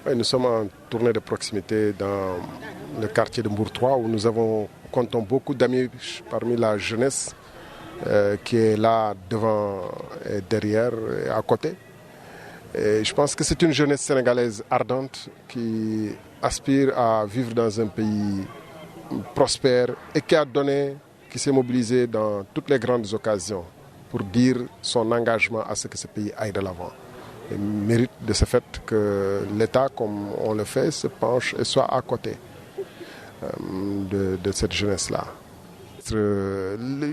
Oui, nous sommes en tournée de proximité dans le quartier de Mbour 3 où nous comptons beaucoup d'amis parmi la jeunesse qui est là devant et derrière et à côté. Et je pense que c'est une jeunesse sénégalaise ardente qui aspire à vivre dans un pays prospère et qui s'est mobilisé dans toutes les grandes occasions pour dire son engagement à ce que ce pays aille de l'avant. Il mérite de ce fait que l'État, comme on le fait, se penche et soit à côté de cette jeunesse-là.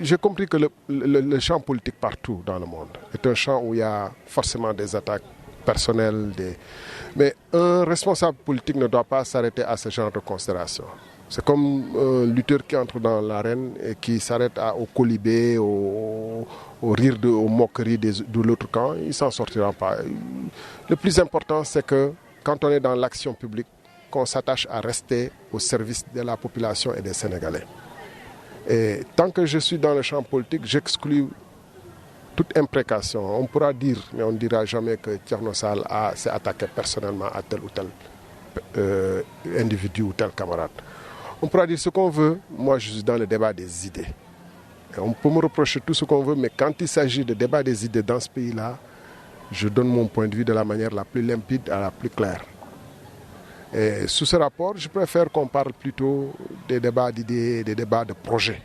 J'ai compris que le champ politique partout dans le monde est un champ où il y a forcément des attaques personnelles. Mais un responsable politique ne doit pas s'arrêter à ce genre de considération. C'est comme un lutteur qui entre dans l'arène et qui s'arrête au colibé, au rire, aux moqueries de l'autre camp. Il ne s'en sortira pas. Le plus important, c'est que quand on est dans l'action publique, qu'on s'attache à rester au service de la population et des Sénégalais. Et tant que je suis dans le champ politique, j'exclus toute imprécation. On pourra dire, mais on ne dira jamais que Thierno Sall s'est attaqué personnellement à tel ou tel individu ou tel camarade. On pourra dire ce qu'on veut, moi je suis dans le débat des idées. Et on peut me reprocher tout ce qu'on veut, mais quand il s'agit de débat des idées dans ce pays-là, je donne mon point de vue de la manière la plus limpide à la plus claire. Et sous ce rapport, je préfère qu'on parle plutôt des débats d'idées, des débats de projets.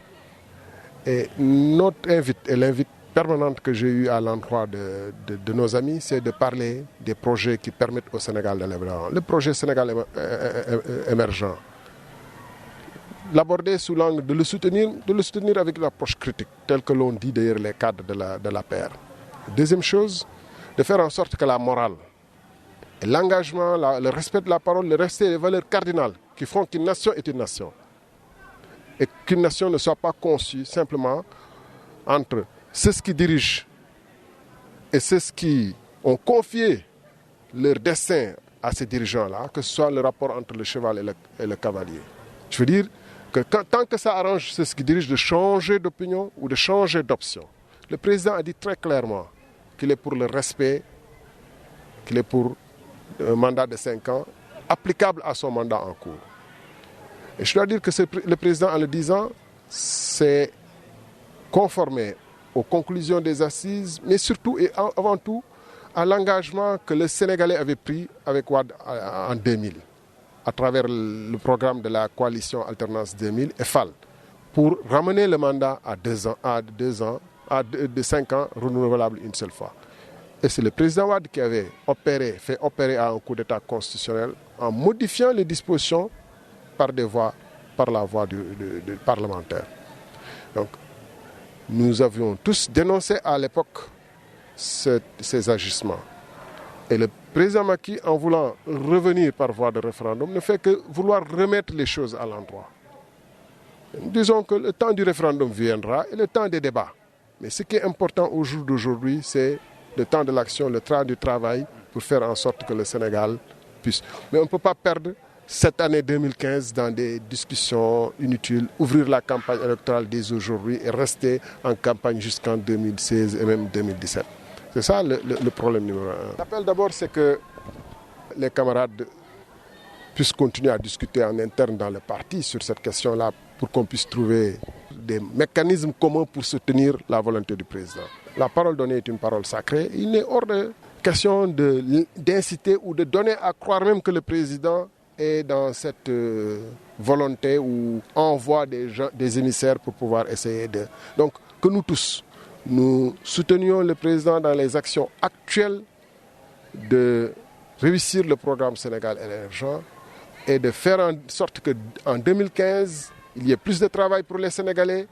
Et l'invite permanente que j'ai eue à l'endroit de nos amis, c'est de parler des projets qui permettent au Sénégal d'aller de l'avant. Le projet Sénégal émergent. L'aborder sous l'angle de le soutenir avec une approche critique, telle que l'on dit d'ailleurs les cadres de la PR. Deuxième chose, de faire en sorte que la morale, et l'engagement, le respect de la parole, le respect des valeurs cardinales qui font qu'une nation est une nation. Et qu'une nation ne soit pas conçue simplement entre ceux qui dirigent et ceux qui ont confié leur destin à ces dirigeants-là, que ce soit le rapport entre le cheval et le cavalier. Je veux dire que tant que ça arrange ceux qui dirigent de changer d'opinion ou de changer d'option. Le président a dit très clairement qu'il est pour le respect, qu'il est pour un mandat de 5 ans, applicable à son mandat en cours. Et je dois dire que le président, en le disant, s'est conformé aux conclusions des assises, mais surtout et avant tout à l'engagement que le Sénégalais avait pris avec Wade en 2000, à travers le programme de la coalition Alternance 2000 et FAL, pour ramener le mandat à 5 ans, renouvelable une seule fois. Et c'est le président Wade qui avait fait opérer à un coup d'État constitutionnel en modifiant les dispositions par la voie du parlementaire. Donc, nous avions tous dénoncé à l'époque ces agissements. Et le président Macky, en voulant revenir par voie de référendum, ne fait que vouloir remettre les choses à l'endroit. Disons que le temps du référendum viendra et le temps des débats. Mais ce qui est important au jour d'aujourd'hui, c'est le temps de l'action, le temps du travail pour faire en sorte que le Sénégal puisse. Mais on ne peut pas perdre cette année 2015 dans des discussions inutiles, ouvrir la campagne électorale dès aujourd'hui et rester en campagne jusqu'en 2016 et même 2017. C'est ça le problème numéro 1. L'appel d'abord, c'est que les camarades puissent continuer à discuter en interne dans le parti sur cette question-là pour qu'on puisse trouver des mécanismes communs pour soutenir la volonté du président. La parole donnée est une parole sacrée. Il n'est hors de question d'inciter ou de donner à croire même que le président est dans cette volonté ou envoie des émissaires pour pouvoir essayer de... Donc, que nous tous, nous soutenions le président dans les actions actuelles de réussir le programme Sénégal émergent et de faire en sorte qu'en 2015, il y ait plus de travail pour les Sénégalais,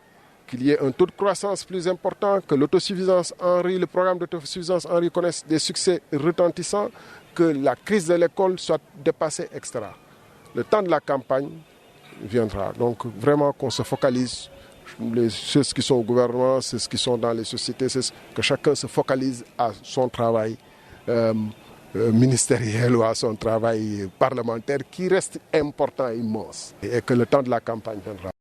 qu'il y ait un taux de croissance plus important, que l'autosuffisance en riz, le programme d'autosuffisance en riz connaisse des succès retentissants, que la crise de l'école soit dépassée, etc. Le temps de la campagne viendra. Donc vraiment qu'on se focalise, ceux qui sont au gouvernement, ceux qui sont dans les sociétés, que chacun se focalise à son travail ministériel ou à son travail parlementaire qui reste important et immense. Et que le temps de la campagne viendra.